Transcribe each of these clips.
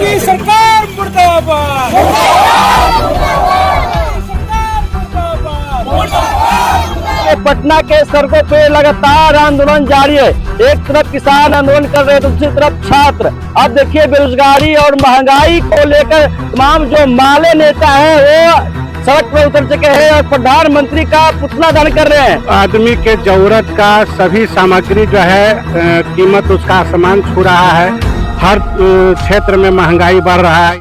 मोदी सरकार मुर्दाबाद। पटना के सड़कों पे लगातार आंदोलन जारी है। एक तरफ किसान आंदोलन कर रहे हैं, दूसरी तरफ छात्र। अब देखिए बेरोजगारी और महंगाई को लेकर तमाम जो माले नेता हैं वो सड़क पर उतर चुके हैं और प्रधानमंत्री का पुतला दहन कर रहे हैं। आदमी के जरूरत का सभी सामग्री जो है कीमत उसका आसमान छू रहा है। हर क्षेत्र में महंगाई बढ़ रहा है।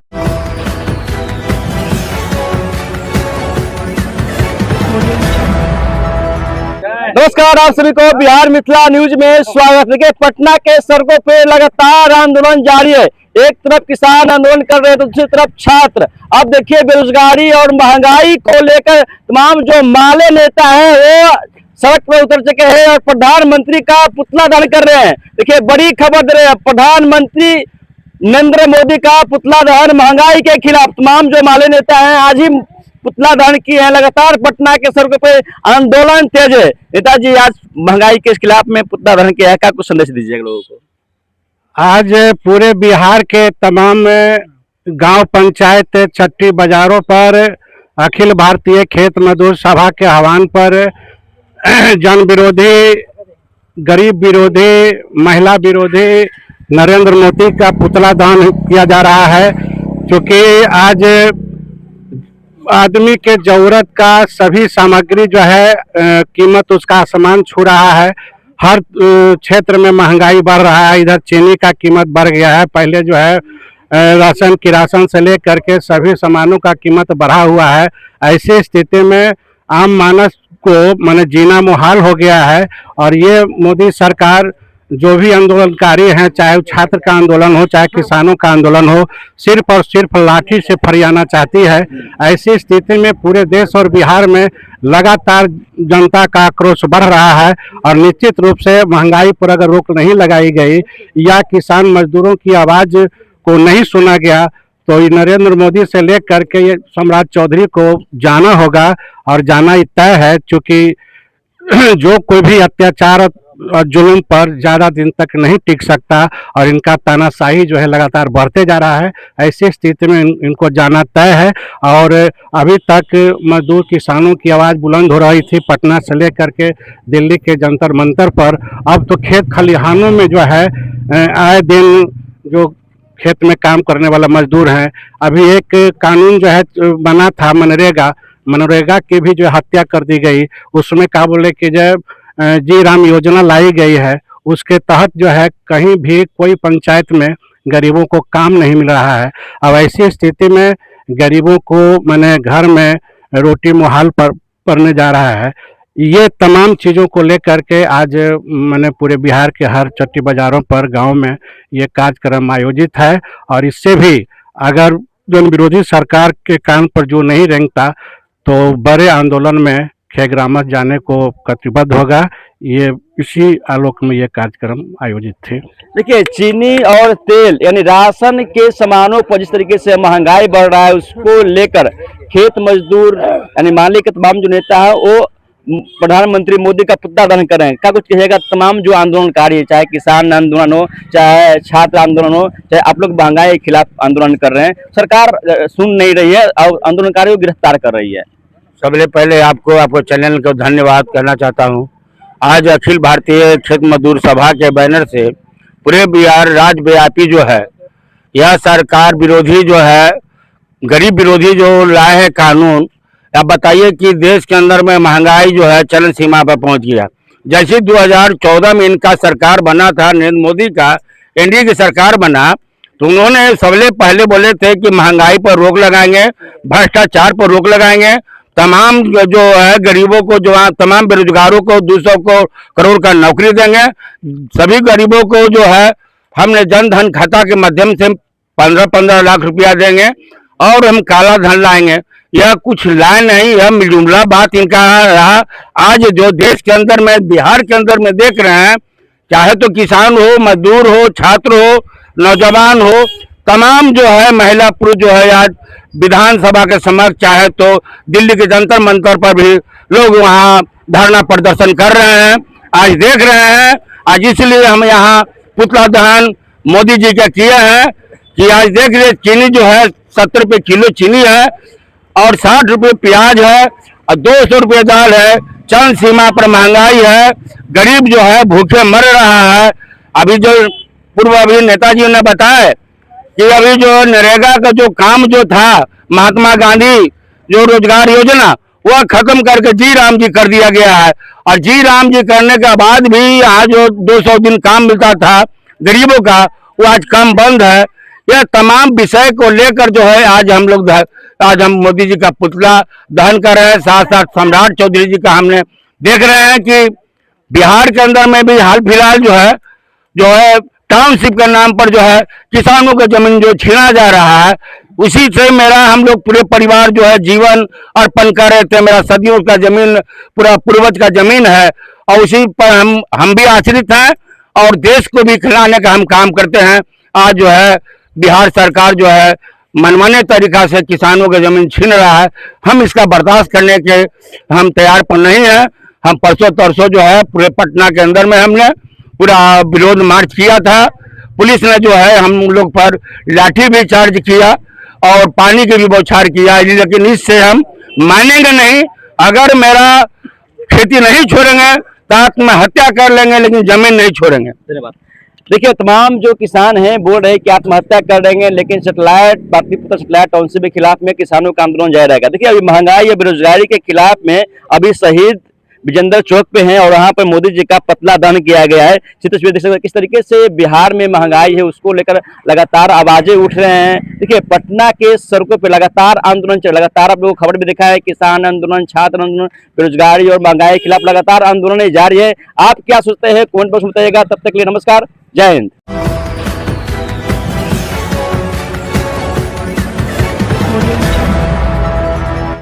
नमस्कार, आप सभी को बिहार मिथिला न्यूज में स्वागत। देखिए पटना के सड़कों पे लगातार आंदोलन जारी है। एक तरफ किसान आंदोलन कर रहे हैं, दूसरी तरफ छात्र। अब देखिए बेरोजगारी और महंगाई को लेकर तमाम जो माले नेता हैं वो सड़क पर उतर चुके हैं और प्रधानमंत्री का पुतला दहन कर रहे हैं। देखिए बड़ी खबर दे रहे हैं, प्रधानमंत्री नरेंद्र मोदी का पुतला दहन महंगाई के खिलाफ। तमाम जो माले नेता हैं आज ही पुतला दहन की है। लगातार पटना के सड़कों पे आंदोलन तेज है। नेताजी आज महंगाई के खिलाफ में पुतला दहन किया है, क्या कुछ संदेश दीजिएगा लोगों को? आज पूरे बिहार के तमाम गांव पंचायत छठी बाजारों पर अखिल भारतीय खेत मजदूर सभा के आह्वान पर जन विरोधी, गरीब विरोधी, महिला विरोधी नरेंद्र मोदी का पुतला दहन किया जा रहा है। क्योंकि आज आदमी के जरूरत का सभी सामग्री जो है कीमत उसका आसमान छू रहा है। हर क्षेत्र में महंगाई बढ़ रहा है। इधर चीनी का कीमत बढ़ गया है। पहले जो है राशन किरासन से लेकर के सभी सामानों का कीमत बढ़ा हुआ है। ऐसी स्थिति में आम मानस को माने जीना मुहाल हो गया है। और ये मोदी सरकार जो भी आंदोलनकारी हैं, चाहे छात्र का आंदोलन हो चाहे किसानों का आंदोलन हो, सिर्फ और सिर्फ लाठी से फरियाना चाहती है। ऐसी स्थिति में पूरे देश और बिहार में लगातार जनता का आक्रोश बढ़ रहा है। और निश्चित रूप से महंगाई पर अगर रोक नहीं लगाई गई या किसान मजदूरों की आवाज़ को नहीं सुना गया तो नरेंद्र मोदी से लेकर के ये सम्राट चौधरी को जाना होगा। और जाना ही तय है, चूँकि जो कोई भी अत्याचार और जुल्म पर ज़्यादा दिन तक नहीं टिक सकता और इनका तानाशाही जो है लगातार बढ़ते जा रहा है। ऐसी स्थिति में इनको जाना तय है। और अभी तक मजदूर किसानों की आवाज़ बुलंद हो रही थी पटना से लेकर के दिल्ली के जंतर मंतर पर। अब तो खेत खलिहानों में जो है आए दिन जो खेत में काम करने वाला मजदूर हैं, अभी एक कानून जो है बना था मनरेगा की भी जो हत्या कर दी गई। उसमें क्या बोले कि जब जी राम योजना लाई गई है, उसके तहत जो है कहीं भी कोई पंचायत में गरीबों को काम नहीं मिल रहा है। अब ऐसी स्थिति में गरीबों को माने घर में रोटी मुहाल पर पड़ने जा रहा है। ये तमाम चीज़ों को लेकर के आज मैंने पूरे बिहार के हर छठी बाजारों पर गांव में ये कार्यक्रम आयोजित है। और इससे भी अगर जन विरोधी सरकार के कान पर जो नहीं रेंगता तो बड़े आंदोलन में खेग्रामत जाने को कटिबद्ध होगा। ये इसी आलोक में ये कार्यक्रम आयोजित थे। देखिए चीनी और तेल यानी राशन के सामानों पर जिस तरीके से महंगाई बढ़ रहा है उसको लेकर खेत मजदूर यानी मालिक के तमाम जो नेता है वो प्रधानमंत्री मोदी का पुतला दहन कर रहे हैं। क्या कुछ कहिएगा तमाम जो आंदोलनकारी है, चाहे किसान आंदोलन हो चाहे छात्र आंदोलन हो चाहे आप लोग महंगाई के खिलाफ आंदोलन कर रहे हैं, सरकार सुन नहीं रही है और आंदोलनकारियों को गिरफ्तार कर रही है। सबसे पहले आपको चैनल को धन्यवाद करना चाहता हूं। आज अखिल भारतीय खेत मजदूर सभा के बैनर से पूरे बिहार राज्यव्यापी जो है यह सरकार विरोधी जो है, गरीब विरोधी जो लाए है कानून। अब बताइए कि देश के अंदर में महंगाई जो है चरम सीमा पर पहुंच गया। जैसे 2014 में इनका सरकार बना था, नरेंद्र मोदी का एनडीए की सरकार बना, तो उन्होंने सबसे पहले बोले थे कि महंगाई पर रोक लगाएंगे, भ्रष्टाचार पर रोक लगाएंगे, तमाम जो है गरीबों को जो तमाम बेरोजगारों को 200 करोड़ का नौकरी देंगे। सभी गरीबों को जो है हमने जन धन खाता के माध्यम से 15-15 लाख रुपया देंगे और हम काला धन लाएंगे। यह कुछ लाए नहीं, यह जुमला बात इनका रहा। आज जो देश के अंदर में बिहार के अंदर में देख रहे हैं, चाहे तो किसान हो, मजदूर हो, छात्र हो, नौजवान हो, तमाम जो है महिला पुरुष जो है आज विधानसभा के समक्ष, चाहे तो दिल्ली के जंतर मंतर पर भी लोग वहाँ धरना प्रदर्शन कर रहे हैं। आज देख रहे हैं, आज इसलिए हम यहाँ पुतला दहन मोदी जी का किए हैं कि आज देख रहे चीनी जो है 70 रुपये किलो चीनी है और 60 रुपये प्याज है और 200 रुपये दाल है। चरम सीमा पर महंगाई है, गरीब जो है भूखे मर रहा है। अभी जो पूर्व अभी नेताजी ने बताया कि अभी जो नरेगा का जो काम जो था महात्मा गांधी जो रोजगार योजना वह खत्म करके जी राम जी कर दिया गया है। और जी राम जी करने के बाद भी यहाँ जो 200 दिन काम मिलता था गरीबों का वो आज काम बंद है। यह तमाम विषय को लेकर जो है आज हम मोदी जी का पुतला दहन कर रहे हैं। साथ साथ सम्राट चौधरी जी का हमने देख रहे हैं कि बिहार के अंदर में भी हाल फिलहाल जो है टाउनशिप के नाम पर जो है किसानों का जमीन जो छीना जा रहा है, उसी से मेरा हम लोग पूरे परिवार जो है जीवन अर्पण कर रहे थे। मेरा सदियों का जमीन पूरा पूर्वज का जमीन है और उसी पर हम भी आश्रित हैं और देश को भी खिलाने का हम काम करते हैं। आज जो है बिहार सरकार जो है मनमाने तरीका से किसानों की जमीन छीन रहा है। हम इसका बर्दाश्त करने के हम तैयार पर नहीं है। हम परसों तरसों जो है पूरे पटना के अंदर में हमने पूरा विरोध मार्च किया था। पुलिस ने जो है हम लोग पर लाठी भी चार्ज किया और पानी की भी बौछार किया, लेकिन इससे हम मानेंगे नहीं। अगर मेरा खेती नहीं छोड़ेंगे तो आत्महत्या कर लेंगे, लेकिन जमीन नहीं छोड़ेंगे। धन्यवाद। देखिए, तमाम जो किसान हैं बोल रहे हैं कि आत्महत्या कर देंगे, लेकिन पाटलिपुत्र सैटेलाइट टाउनशिप के खिलाफ में किसानों का आंदोलन जारी रहेगा। देखिए, अभी महंगाई या बेरोजगारी के खिलाफ में अभी शहीद विजेंद्र चौक पे हैं और वहां पर मोदी जी का पुतला दहन किया गया है। किस तरीके से बिहार में महंगाई है उसको लेकर लगातार आवाजें उठ रहे हैं। देखिए, पटना के सड़कों पे लगातार आंदोलन चल, लगातार आप लोगों को खबर भी दिखा है, किसान आंदोलन, छात्र आंदोलन, बेरोजगारी और महंगाई के खिलाफ लगातार आंदोलन जारी है। आप क्या सोचते हैं कमेंट बॉक्स में बताइएगा। तब तक के लिए नमस्कार, जय हिंद।